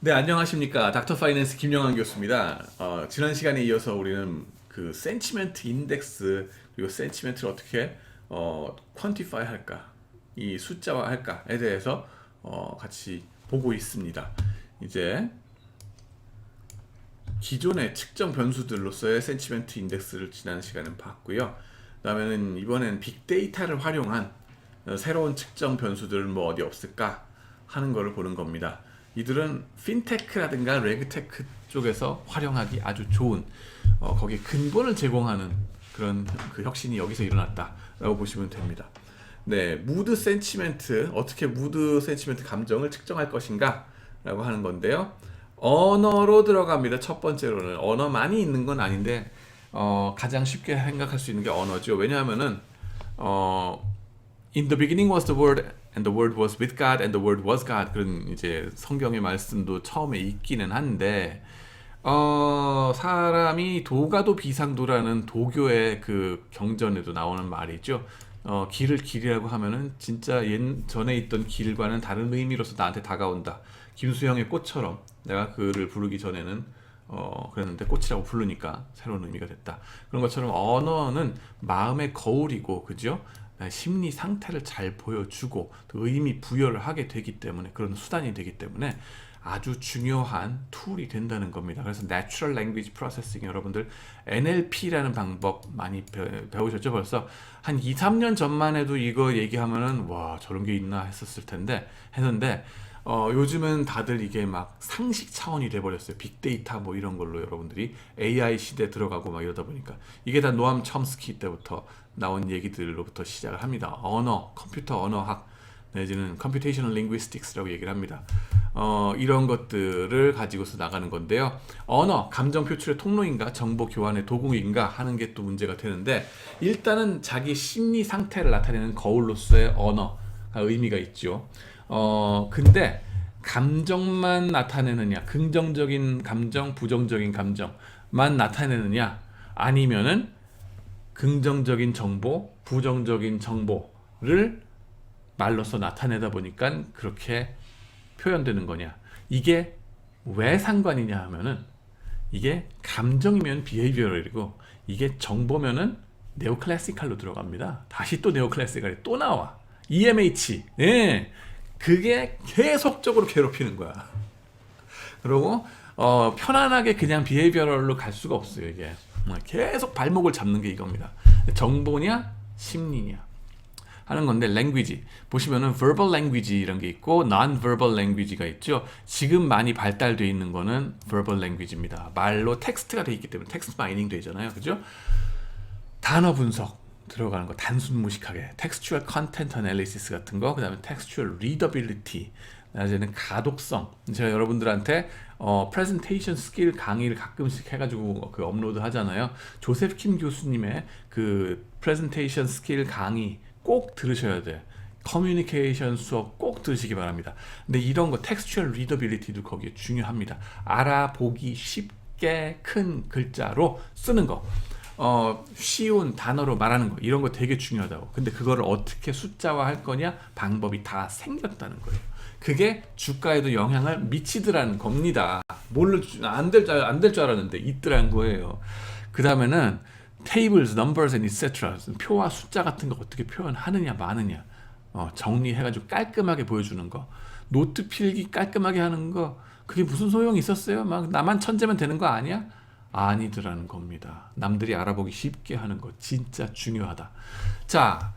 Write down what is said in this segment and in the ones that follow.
네, 안녕하십니까. 닥터 파이낸스 김영환 교수입니다. 지난 시간에 이어서 우리는 그 센치멘트 인덱스 그리고 센치멘트를 어떻게 퀀티파이 할까, 이 숫자화 할까에 대해서 같이 보고 있습니다. 이제 기존의 측정 변수들로서의 센치멘트 인덱스를 지난 시간에 봤고요. 그다음에는 이번엔 빅데이터를 활용한 새로운 측정 변수들 뭐 어디 없을까 하는 거를 보는 겁니다. 이들은 핀테크라든가 레그테크 쪽에서 활용하기 아주 좋은 거기에 근본을 제공하는 그런 그 혁신이 여기서 일어났다라고 보시면 됩니다. 네, 무드 센치멘트, 어떻게 무드 센치멘트 감정을 측정할 것인가 라고 하는 건데요. 언어로 들어갑니다. 첫 번째로는 언어 많이 있는 건 아닌데 가장 쉽게 생각할 수 있는 게 언어죠. 왜냐하면은 In the beginning was the word, and the word was with God, and the word was God. 그런 이제 성경의 말씀도 처음에 있기는 한데, 사람이 도가도 비상도라는 도교의 그 경전에도 나오는 말이죠. 길을 길이라고 하면은 진짜 전에 있던 길과는 다른 의미로서 나한테 다가온다. 김수영의 꽃처럼 내가 그를 부르기 전에는 그랬는데 꽃이라고 부르니까 새로운 의미가 됐다. 그런 것처럼 언어는 마음의 거울이고, 그죠? 심리 상태를 잘 보여주고 또 의미 부여를 하게 되기 때문에, 그런 수단이 되기 때문에 아주 중요한 툴이 된다는 겁니다. 그래서 Natural Language Processing, 여러분들 NLP라는 방법 많이 배우셨죠? 벌써 한 2, 3년 전만 해도 이거 얘기하면은 와, 저런 게 있나 했는데 요즘은 다들 이게 막 상식 차원이 돼버렸어요. 빅데이터 뭐 이런 걸로 여러분들이 AI 시대 들어가고 막 이러다 보니까 이게 다 노암 첨스키 때부터 나온 얘기들로부터 시작을 합니다. 컴퓨터 언어학 내지는 Computational Linguistics라고 얘기를 합니다. 이런 것들을 가지고서 나가는 건데요. 언어, 감정 표출의 통로인가, 정보 교환의 도구인가 하는 게 또 문제가 되는데, 일단은 자기 심리 상태를 나타내는 거울로서의 언어가 의미가 있죠. 근데 감정만 나타내느냐, 긍정적인 감정, 부정적인 감정만 나타내느냐, 아니면은 긍정적인 정보, 부정적인 정보를 말로써 나타내다 보니까 그렇게 표현되는 거냐. 이게 왜 상관이냐 하면은, 이게 감정이면 비헤이비어럴이고 이게 정보면은 네오클래시칼로 들어갑니다. 다시 또 네오클래시칼이 또 나와. EMH. 예. 그게 계속적으로 괴롭히는 거야. 그리고 편안하게 그냥 비헤이비어럴로 갈 수가 없어요. 이게 계속 발목을 잡는 게 이겁니다. 정보냐 심리냐 하는 건데, language 보시면은 verbal language 이런 게 있고 non-verbal language가 있죠. 지금 많이 발달되어 있는 거는 verbal language입니다. 말로 텍스트가 돼 있기 때문에 텍스트 마이닝 되잖아요. 그죠? 단어 분석 들어가는 거, 단순 무식하게 textual content analysis 같은 거, 그다음에 textual readability, 낮에는 가독성. 제가 여러분들한테 프레젠테이션 스킬 강의를 가끔씩 해가지고 그 업로드 하잖아요. 조셉 킴 교수님의 그 프레젠테이션 스킬 강의 꼭 들으셔야 돼. 커뮤니케이션 수업 꼭 들으시기 바랍니다. 근데 이런 거 텍스추얼 리더빌리티도 거기에 중요합니다. 알아보기 쉽게 큰 글자로 쓰는 거, 쉬운 단어로 말하는 거, 이런 거 되게 중요하다고. 근데 그거를 어떻게 숫자화 할 거냐, 방법이 다 생겼다는 거예요. 그게 주가에도 영향을 미치더라는 겁니다. 안될 줄 알았는데 있더라는 거예요. 그 다음에는 tables, numbers, and etc. 표와 숫자 같은 거 어떻게 표현하느냐 마느냐, 정리해가지고 깔끔하게 보여주는 거, 노트 필기 깔끔하게 하는 거, 그게 무슨 소용이 있었어요? 막 나만 천재면 되는 거 아니야? 아니더라는 겁니다. 남들이 알아보기 쉽게 하는 거 진짜 중요하다. 자,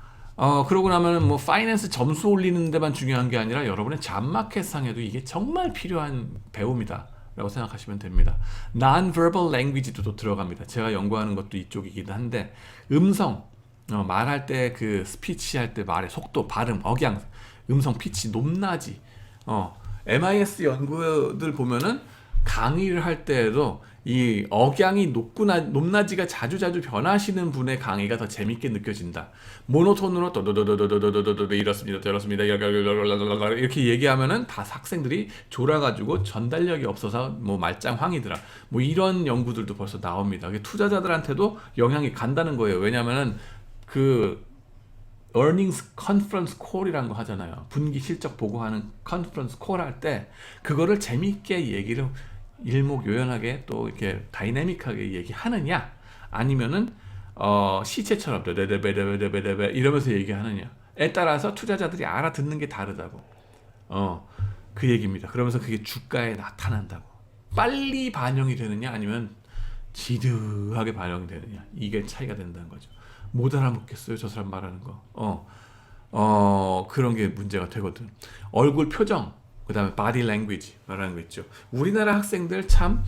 그러고 나면 뭐 파이낸스 점수 올리는 데만 중요한 게 아니라 여러분의 잡마켓상에도 이게 정말 필요한 배움이다 라고 생각하시면 됩니다. Non-verbal language도 또 들어갑니다. 제가 연구하는 것도 이쪽이긴 한데, 음성, 말할 때 그 스피치 할 때 말의 속도, 발음, 억양, 음성, 피치, 높낮이, MIS 연구들 보면은 강의를 할 때에도 이 억양이 높낮이가 자주자주 변하시는 분의 강의가 더 재밌게 느껴진다. 모노톤으로 도도도도도도도도도 이렇습니다, 저렇습니다, 이렇게 얘기하면은 다 학생들이 졸아가지고 전달력이 없어서 뭐 말짱황이더라. 뭐 이런 연구들도 벌써 나옵니다. 투자자들한테도 영향이 간다는 거예요. 왜냐하면은 그 earnings conference call이라는 거 하잖아요. 분기 실적 보고하는 conference call 할 때 그거를 재미있게 얘기를 일목요연하게 또 이렇게 다이내믹하게 얘기하느냐 아니면은 시체처럼 베베베베베베 이러면서 얘기하느냐에 따라서 투자자들이 알아듣는 게 다르다고. 그 얘기입니다. 그러면서 그게 주가에 나타난다고. 빨리 반영이 되느냐 아니면 지드하게 반영이 되느냐 이게 차이가 된다는 거죠. 못 알아먹겠어요 저 사람 말하는 거. 그런 게 문제가 되거든. 얼굴 표정, 그 다음에 body language 말하는 거 있죠. 우리나라 학생들 참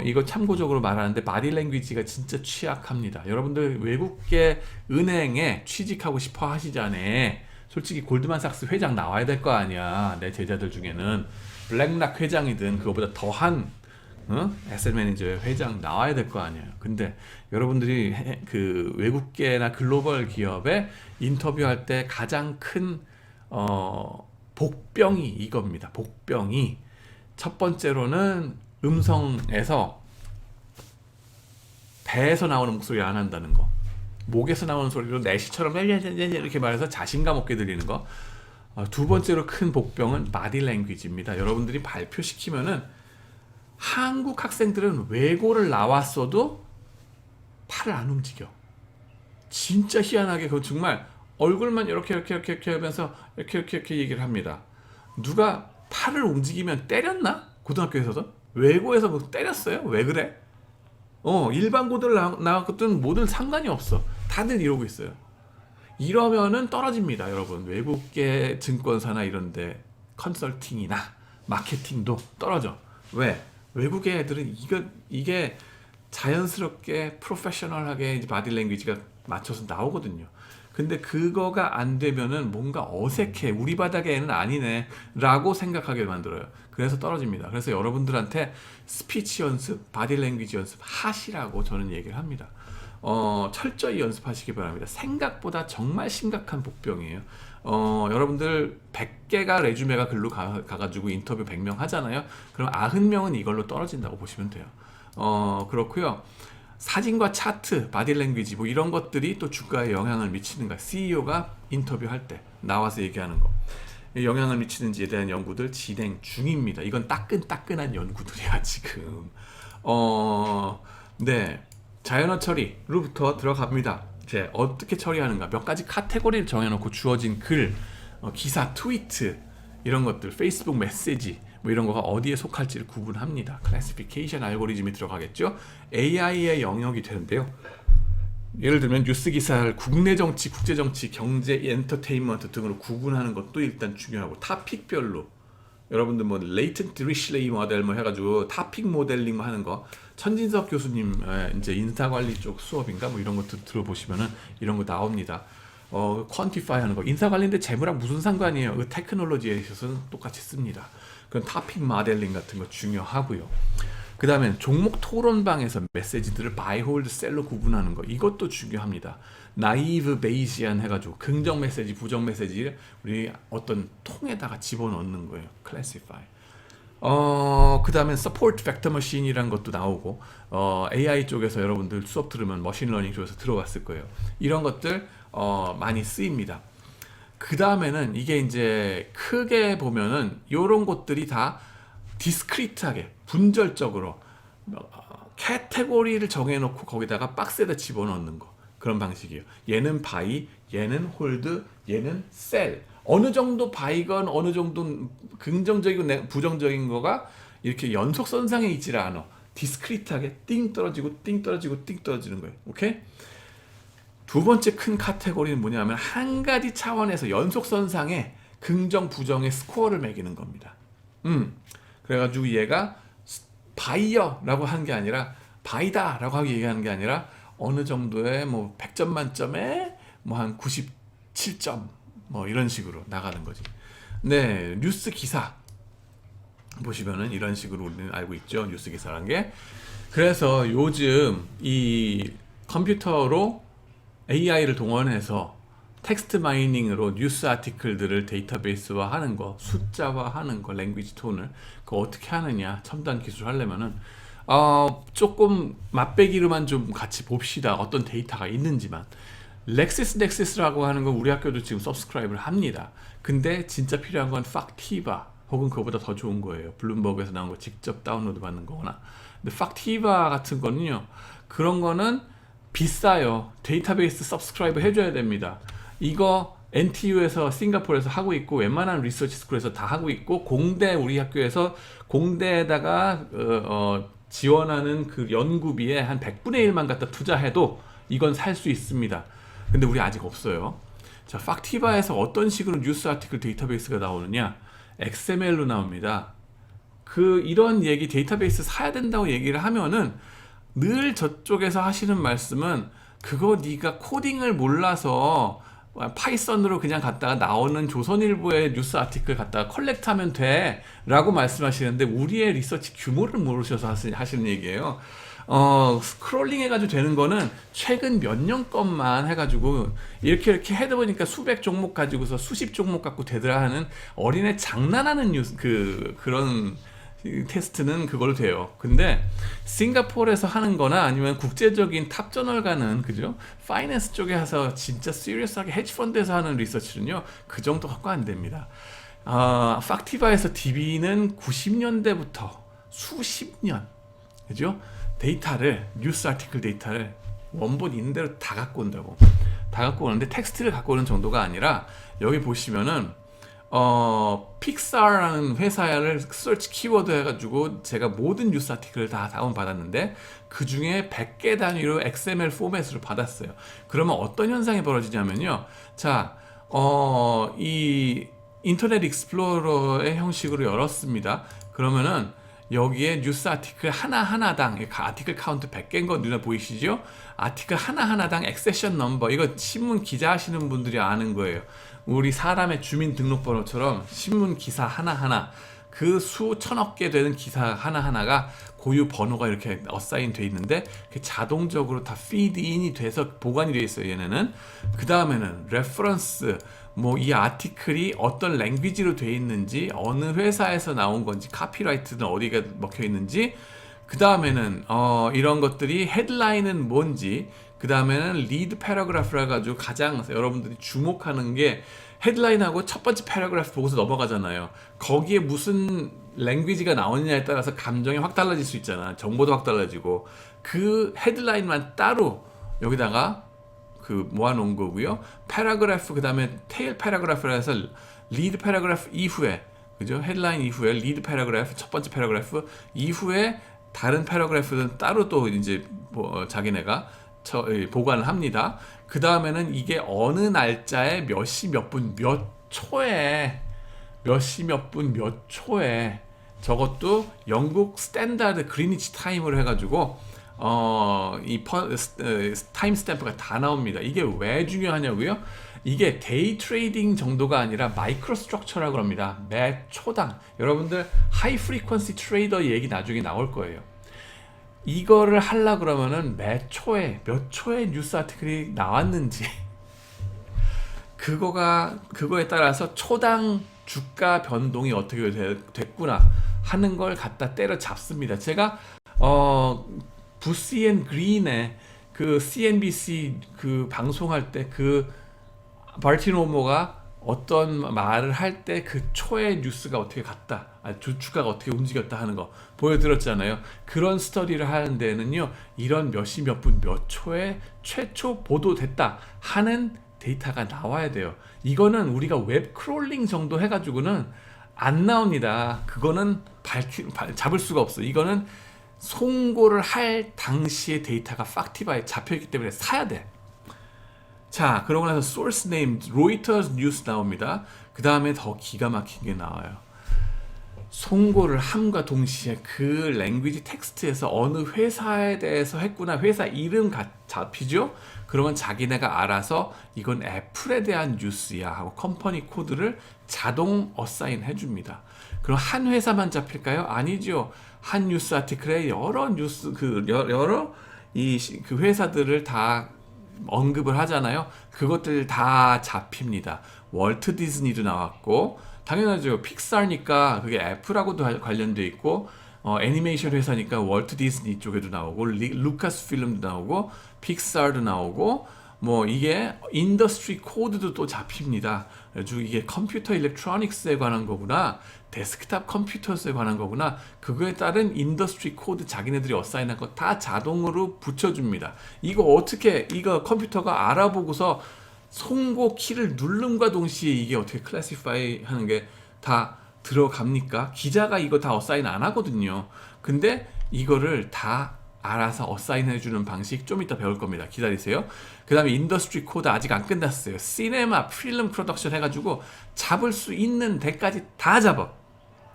이거 참고적으로 말하는데 body language가 진짜 취약합니다. 여러분들 외국계 은행에 취직하고 싶어 하시잖아요. 솔직히 골드만삭스 회장 나와야 될 거 아니야. 내 제자들 중에는 블랙락 회장이든 그거보다 더한 에셋 매니저 회장 나와야 될 거 아니에요. 근데 여러분들이 그 외국계나 글로벌 기업에 인터뷰할 때 가장 큰 복병이 이겁니다. 복병이 첫 번째로는 음성에서 배에서 나오는 목소리 안 한다는 거, 목에서 나오는 소리로 내시처럼 이렇게 말해서 자신감 없게 들리는 거. 두 번째로 큰 복병은 바디 랭귀지입니다. 여러분들이 발표시키면은 한국 학생들은 외고를 나왔어도 팔을 안 움직여. 진짜 희한하게 그 정말 얼굴만 이렇게 하면서 이렇게 얘기를 합니다. 누가 팔을 움직이면 때렸나? 고등학교에서도? 외고에서 뭐 때렸어요? 왜 그래? 일반 고들 나왔거든 뭐든 상관이 없어. 다들 이러고 있어요. 이러면은 떨어집니다, 여러분. 외국계 증권사나 이런데 컨설팅이나 마케팅도 떨어져. 왜? 외국의 애들은 이게 자연스럽게 프로페셔널하게 바디 랭귀지가 맞춰서 나오거든요. 근데 그거가 안 되면은 뭔가 어색해. 우리 바닥에는 아니네 라고 생각하게 만들어요. 그래서 떨어집니다. 그래서 여러분들한테 스피치 연습, 바디 랭귀지 연습 하시라고 저는 얘기를 합니다. 철저히 연습하시기 바랍니다. 생각보다 정말 심각한 복병이에요. 여러분들 100개가 레주메가 글로 가가지고 인터뷰 100명 하잖아요. 그럼 90명은 이걸로 떨어진다고 보시면 돼요. 그렇고요. 사진과 차트, 바디 랭귀지 뭐 이런 것들이 또 주가에 영향을 미치는가. CEO가 인터뷰할 때 나와서 얘기하는 거 영향을 미치는지에 대한 연구들 진행 중입니다. 이건 따끈따끈한 연구들이야 지금. 네, 자연어 처리로부터 들어갑니다. 이제 어떻게 처리하는가, 몇 가지 카테고리를 정해놓고 주어진 글, 기사, 트위트 이런 것들, 페이스북 메시지 뭐 이런 거가 어디에 속할지를 구분합니다. 클래시피케이션 알고리즘이 들어가겠죠. AI의 영역이 되는데요. 예를 들면 뉴스 기사를 국내 정치, 국제 정치, 경제, 엔터테인먼트 등으로 구분하는 것도 일단 중요하고, 타픽별로 여러분들 뭐 레이턴트 리슐레이 모델 뭐 해가지고 타픽 모델링 뭐 하는 거, 천진석 교수님 이제 인사관리 쪽 수업인가 뭐 이런 것도 들어보시면은 이런 거 나옵니다. 퀀티파이 하는 거, 인사관리인데 재무랑 무슨 상관이에요? 그 테크놀로지에 있어서는 똑같이 씁니다. 그런 타픽 모델링 같은 거 중요하고요. 그 다음에 종목 토론방에서 메시지들을 바이, 홀드, 셀로 구분하는 거, 이것도 중요합니다. 나이브 베이지안 해가지고 긍정 메시지, 부정 메시지를 우리 어떤 통에다가 집어넣는 거예요. 클래시파이. 그 다음에 서포트 팩터 머신이라는 것도 나오고, AI 쪽에서 여러분들 수업 들으면 머신러닝 쪽에서 들어봤을 거예요. 이런 것들 많이 쓰입니다. 그 다음에는 이게 이제 크게 보면은 이런 것들이 다 디스크리트하게 분절적으로 카테고리를 정해놓고 거기다가 박스에다 집어넣는 거, 그런 방식이에요. 얘는 바이, 얘는 홀드, 얘는 셀. 어느 정도 바이건 어느 정도 긍정적이고 부정적인 거가 이렇게 연속선상에 있지를 않아. 디스크리트하게 띵 떨어지고 띵 떨어지고 띵 떨어지는 거예요. 오케이? 두 번째 큰 카테고리는 뭐냐면 한 가지 차원에서 연속선상에 긍정 부정의 스코어를 매기는 겁니다. 그래가지고 얘가 바이어라고 하는 게 아니라 바이다라고 하게 얘기하는 게 아니라 어느 정도의 뭐 100점 만점에 뭐 한 97점 뭐 이런 식으로 나가는 거지. 네, 뉴스 기사 보시면은 이런 식으로 우리는 알고 있죠. 뉴스 기사라는 게. 그래서 요즘 이 컴퓨터로 AI를 동원해서 텍스트 마이닝으로 뉴스 아티클들을 데이터베이스화 하는 거, 숫자화 하는 거, 랭귀지 톤을 그거 어떻게 하느냐, 첨단 기술 하려면은 조금 맛배기로만 좀 같이 봅시다. 어떤 데이터가 있는지만. 렉시스넥시스라고 하는 건 우리 학교도 지금 서브스크라이브를 합니다. 근데 진짜 필요한 건 팍티바 혹은 그거보다 더 좋은 거예요. 블룸버그에서 나온 거 직접 다운로드 받는 거거나. 근데 팍티바 같은 거는요. 그런 거는 비싸요. 데이터베이스 서브스크라이브 해줘야 됩니다. 이거 NTU에서 싱가포르에서 하고 있고 웬만한 리서치 스쿨에서 다 하고 있고 공대 우리 학교에서 공대에다가 지원하는 그 연구비에 한 100분의 1만 갖다 투자해도 이건 살 수 있습니다. 근데 우리 아직 없어요. 자, 팍티바에서 어떤 식으로 뉴스 아티클 데이터베이스가 나오느냐? XML로 나옵니다. 이런 얘기 데이터베이스 사야 된다고 얘기를 하면은 늘 저쪽에서 하시는 말씀은 그거 네가 코딩을 몰라서 파이썬으로 그냥 갖다가 나오는 조선일보의 뉴스 아티클 갖다가 컬렉트하면 돼 라고 말씀하시는데 우리의 리서치 규모를 모르셔서 하시는 얘기예요. 스크롤링 해가지고 되는 거는 최근 몇 년 것만 해가지고 이렇게 해다 보니까 수백 종목 가지고서 수십 종목 갖고 되더라 하는 어린애 장난하는 뉴스 그런 테스트는 그걸로 돼요. 근데 싱가포르에서 하는 거나 아니면 국제적인 탑저널 가는 그죠? 파이낸스 쪽에 해서 진짜 시리어스하게 헤지펀드에서 하는 리서치는요. 그 정도 갖고 안 됩니다. 팍티바에서 DB는 90년대부터 수십 년 그죠? 데이터를 뉴스 아티클 데이터를 원본 있는 대로 다 갖고 온다고. 다 갖고 오는데 텍스트를 갖고 오는 정도가 아니라 여기 보시면은 픽사라는 회사를 서치 키워드 해가지고 제가 모든 뉴스 아티클을 다 다운받았는데 그 중에 100개 단위로 XML 포맷으로 받았어요. 그러면 어떤 현상이 벌어지냐면요. 자, 이 인터넷 익스플로러의 형식으로 열었습니다. 그러면은 여기에 뉴스 아티클 하나하나당 아티클 카운트 100개인 거 눈에 보이시죠? 아티클 하나하나당 액세션 넘버 이거 신문 기자 하시는 분들이 아는 거예요. 우리 사람의 주민등록번호처럼 신문 기사 하나하나 그 수천억 개 되는 기사 하나하나가 고유 번호가 이렇게 어사인 돼 있는데 자동적으로 다 피드인이 돼서 보관이 돼 있어요. 얘네는 그 다음에는 레퍼런스 뭐 이 아티클이 어떤 랭귀지로 돼 있는지 어느 회사에서 나온 건지 카피라이트는 어디가 먹혀 있는지 그 다음에는 이런 것들이 헤드라인은 뭔지 그 다음에는 리드 패러그래프라 가지고 가장 여러분들이 주목하는 게 헤드라인하고 첫 번째 패러그래프 보고서 넘어가잖아요. 거기에 무슨 랭귀지가 나오느냐에 따라서 감정이 확 달라질 수 있잖아. 정보도 확 달라지고 그 헤드라인만 따로 여기다가 모아놓은 거고요. 패러그래프 그 다음에 테일 패러그래프라 해서 리드 패러그래프 이후에 그죠? 헤드라인 이후에 리드 패러그래프 첫 번째 패러그래프 이후에 다른 패러그래프는 따로 또 이제 자기네가 보관을 합니다. 그 다음에는 이게 어느 날짜에 몇 시 몇 분 몇 초에 저것도 영국 스탠다드 그리니치 타임으로 해가지고 이 타임 스탬프가 다 나옵니다. 이게 왜 중요하냐고요? 이게 데이 트레이딩 정도가 아니라 마이크로 스트럭처라고 합니다. 매 초당 여러분들 하이 프리퀀시 트레이더 얘기 나중에 나올 거예요. 이거를 하려 그러면은 몇 초에 뉴스 아티클이 나왔는지 그거에 따라서 초당 주가 변동이 어떻게 됐구나 하는 걸 갖다 때려 잡습니다. 제가 부시 앤 그린의 그 CNBC 그 방송할 때 바르티노모가 어떤 말을 할 때 그 초의 뉴스가 어떻게 갔다, 주가가 어떻게 움직였다 하는 거 보여드렸잖아요. 그런 스터디를 하는 데는요, 이런 몇 시 몇 분 몇 초에 최초 보도됐다 하는 데이터가 나와야 돼요. 이거는 우리가 웹 크롤링 정도 해가지고는 안 나옵니다. 그거는 잡을 수가 없어. 이거는 송고를 할 당시의 데이터가 팍티바에 잡혀있기 때문에 사야 돼. 자, 그러고 나서 source name, 로이터스 뉴스 나옵니다. 그 다음에 더 기가 막힌 게 나와요. 송고를 함과 동시에 그 랭귀지 텍스트에서 어느 회사에 대해서 했구나, 회사 이름 잡히죠? 그러면 자기네가 알아서 이건 애플에 대한 뉴스야 하고 컴퍼니 코드를 자동 어사인 해줍니다. 그럼 한 회사만 잡힐까요? 아니죠. 한 뉴스 아티클에 여러 뉴스 여러 그 회사들을 다 언급을 하잖아요. 그것들 다 잡힙니다. 월트 디즈니도 나왔고 당연하죠. 픽사니까 그게 애플하고도 관련돼 있고 애니메이션 회사니까 월트 디즈니 쪽에도 나오고 루카스 필름도 나오고 픽사도 나오고 뭐 이게 인더스트리 코드도 또 잡힙니다. 그래가지고 이게 컴퓨터 일렉트로닉스에 관한 거구나, 데스크탑 컴퓨터스에 관한 거구나, 그거에 따른 인더스트리 코드 자기네들이 어사인한 거 다 자동으로 붙여줍니다. 이거 어떻게 이거 컴퓨터가 알아보고서 송고 키를 누름과 동시에 이게 어떻게 클래시파이 하는 게 다 들어갑니까? 기자가 이거 다 어사인 안 하거든요. 근데 이거를 다 알아서 어사인 해주는 방식 좀 이따 배울 겁니다. 기다리세요. 그 다음에 인더스트리 코드 아직 안 끝났어요. 시네마, 필름 프로덕션 해가지고 잡을 수 있는 데까지 다 잡아.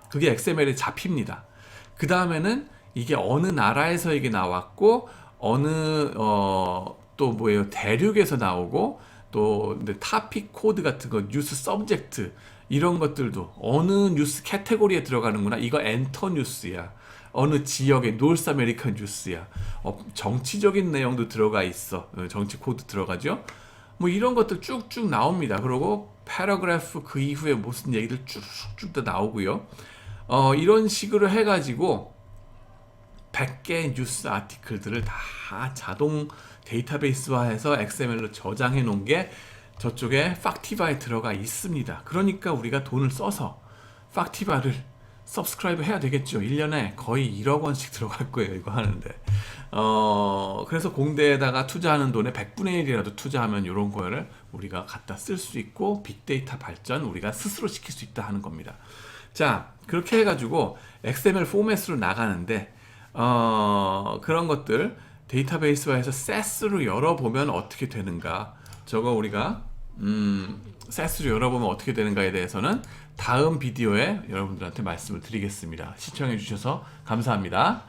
그게 XML에 잡힙니다. 그 다음에는 이게 어느 나라에서 이게 나왔고, 어느 또 뭐예요, 대륙에서 나오고, 또 타픽 코드 같은 거, 뉴스 서브젝트 이런 것들도 어느 뉴스 카테고리에 들어가는구나, 이거 엔터 뉴스야, 어느 지역의 노스 아메리칸 뉴스야, 정치적인 내용도 들어가 있어, 정치 코드 들어가죠. 뭐 이런 것들 쭉쭉 나옵니다. 그리고 패러그래프 그 이후에 무슨 얘기들 쭉쭉 다 나오고요. 이런 식으로 해가지고 100개의 뉴스 아티클들을 다 자동 데이터베이스화해서 XML로 저장해 놓은 게 저쪽에 팍티바에 들어가 있습니다. 그러니까 우리가 돈을 써서 팍티바를 서브스크라이브 해야 되겠죠. 1년에 거의 1억 원씩 들어갈 거예요, 이거 하는데. 그래서 공대에다가 투자하는 돈의 100분의 1이라도 투자하면 이런 거를 우리가 갖다 쓸 수 있고, 빅데이터 발전 우리가 스스로 시킬 수 있다 하는 겁니다. 자, 그렇게 해가지고 XML 포맷으로 나가는데, 그런 것들 데이터베이스화해서 SAS로 열어보면 어떻게 되는가, 저거 우리가 SAS로 열어보면 어떻게 되는가에 대해서는 다음 비디오에 여러분들한테 말씀을 드리겠습니다. 시청해 주셔서 감사합니다.